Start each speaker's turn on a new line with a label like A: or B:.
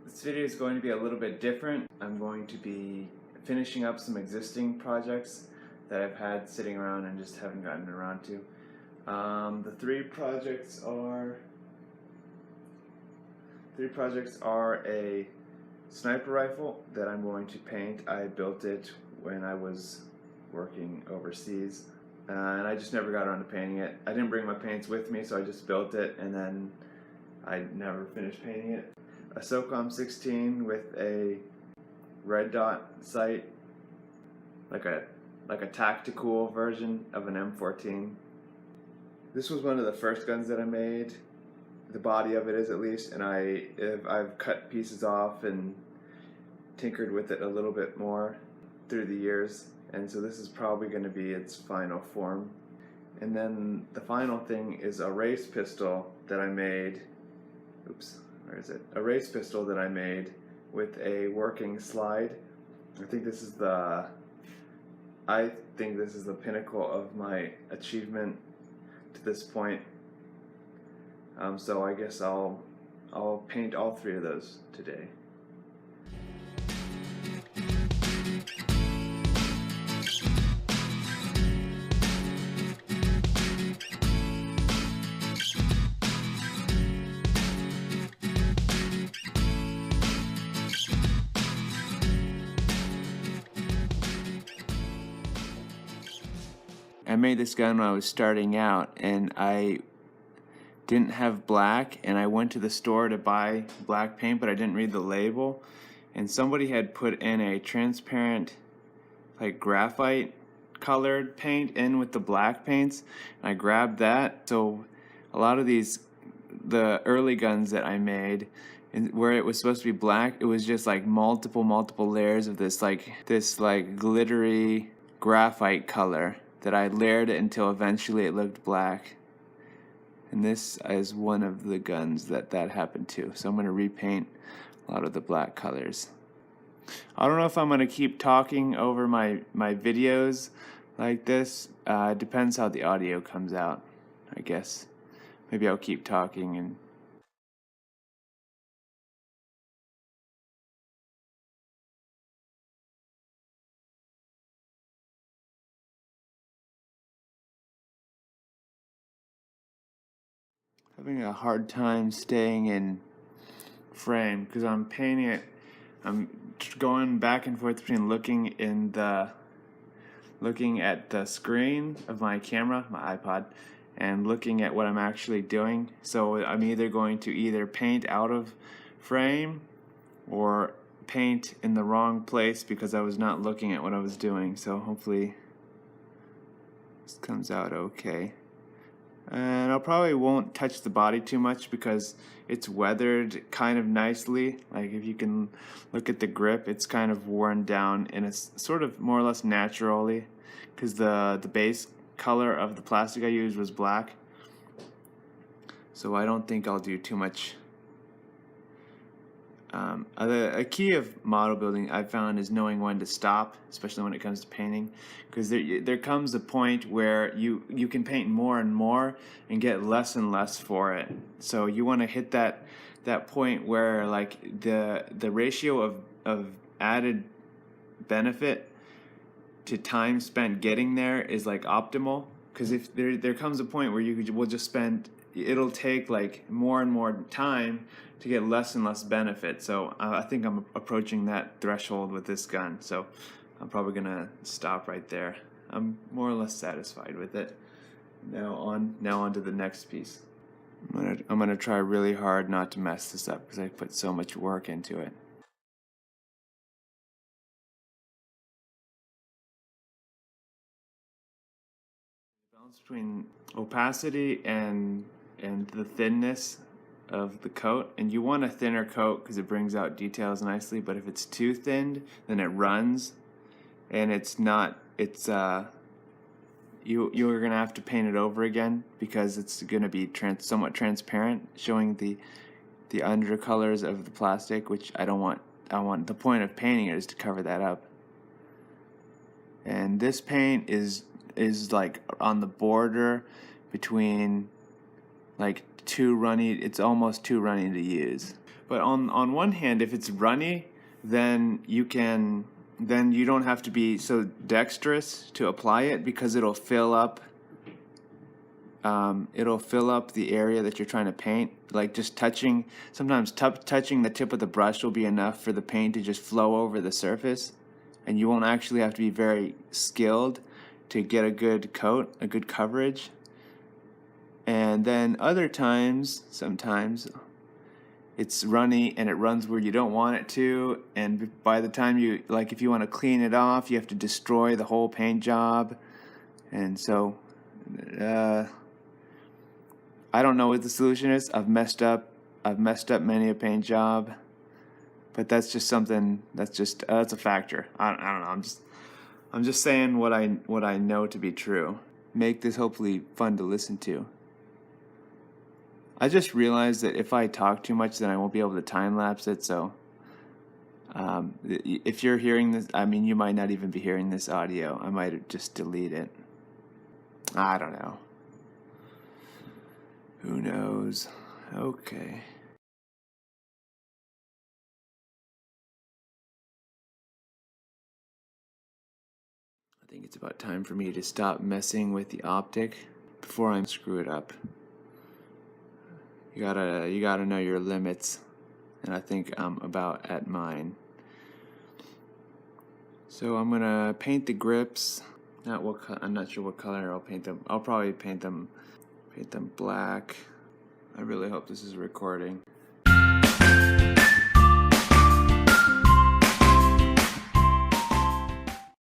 A: This video is going to be a little bit different. I'm going to be finishing up some existing projects that I've had sitting around and just haven't gotten around to. The three projects are a sniper rifle that I'm going to paint. I built it when I was working overseas, and I just never got around to painting it. I didn't bring my paints with me, so I just built it and then I never finished painting it. A SOCOM 16 with a red dot sight, like a tactical version of an M14. This was one of the first guns that I made. The body of it is, at least, and I've cut pieces off and tinkered with it a little bit more through the years, and so this is probably going to be its final form. And then the final thing is a race pistol that I made. Oops, where is it? A race pistol that I made with a working slide. I think this is the pinnacle of my achievement to this point. So I guess I'll paint all three of those today. I made this gun when I was starting out, and I didn't have black, and I went to the store to buy black paint, but I didn't read the label, and somebody had put in a transparent, like, graphite colored paint in with the black paints, and I grabbed that. So a lot of the early guns that I made, where it was supposed to be black, it was just like multiple layers of this glittery graphite color that I layered it until eventually it looked black. And this is one of the guns that happened to. So I'm going to repaint a lot of the black colors. I don't know if I'm going to keep talking over my videos like this. It depends how the audio comes out, I guess. Maybe I'll keep talking and having a hard time staying in frame because I'm painting it. I'm going back and forth between looking at the screen of my camera, my iPod, and looking at what I'm actually doing. So I'm either going to paint out of frame or paint in the wrong place because I was not looking at what I was doing. So hopefully this comes out okay. And I probably won't touch the body too much because it's weathered kind of nicely. Like, if you can look at the grip, it's kind of worn down in a sort of more or less naturally, because the base color of the plastic I used was black. So I don't think I'll do too much. A key of model building I've found is knowing when to stop, especially when it comes to painting, because there comes a point where you can paint more and more and get less and less for it. So you want to hit that point where, like, the ratio of added benefit to time spent getting there is like optimal. Because if there comes a point where will just spend, it'll take like more and more time to get less and less benefit. So I think I'm approaching that threshold with this gun. So I'm probably gonna stop right there. I'm more or less satisfied with it. Now on to the next piece. I'm gonna try really hard not to mess this up because I put so much work into it. The balance between opacity and the thinness of the coat, and you want a thinner coat because it brings out details nicely, but if it's too thinned, then it runs, and you're gonna have to paint it over again because it's gonna be somewhat transparent, showing the undercolors of the plastic, which I don't want. The point of painting it is to cover that up. And this paint is like on the border between like too runny. It's almost too runny to use. But on one hand, if it's runny, then you don't have to be so dexterous to apply it, because it'll fill up the area that you're trying to paint. Like just touching, sometimes touching the tip of the brush will be enough for the paint to just flow over the surface, and you won't actually have to be very skilled to get a good coat, a good coverage. And then other times, sometimes it's runny and it runs where you don't want it to, and by the time if you want to clean it off, you have to destroy the whole paint job. And so I don't know what the solution is. I've messed up many a paint job, but that's just something that's a factor. I don't know. I'm just saying what I know to be true. Make this hopefully fun to listen to. I just realized that if I talk too much, then I won't be able to time-lapse it. So if you're hearing this, I mean, you might not even be hearing this audio. I might just delete it. I don't know. Who knows? Okay. I think it's about time for me to stop messing with the optic before I screw it up. You gotta know your limits, and I think I'm about at mine. So I'm gonna paint the grips. I'm not sure what color I'll paint them. I'll probably paint them black. I really hope this is recording.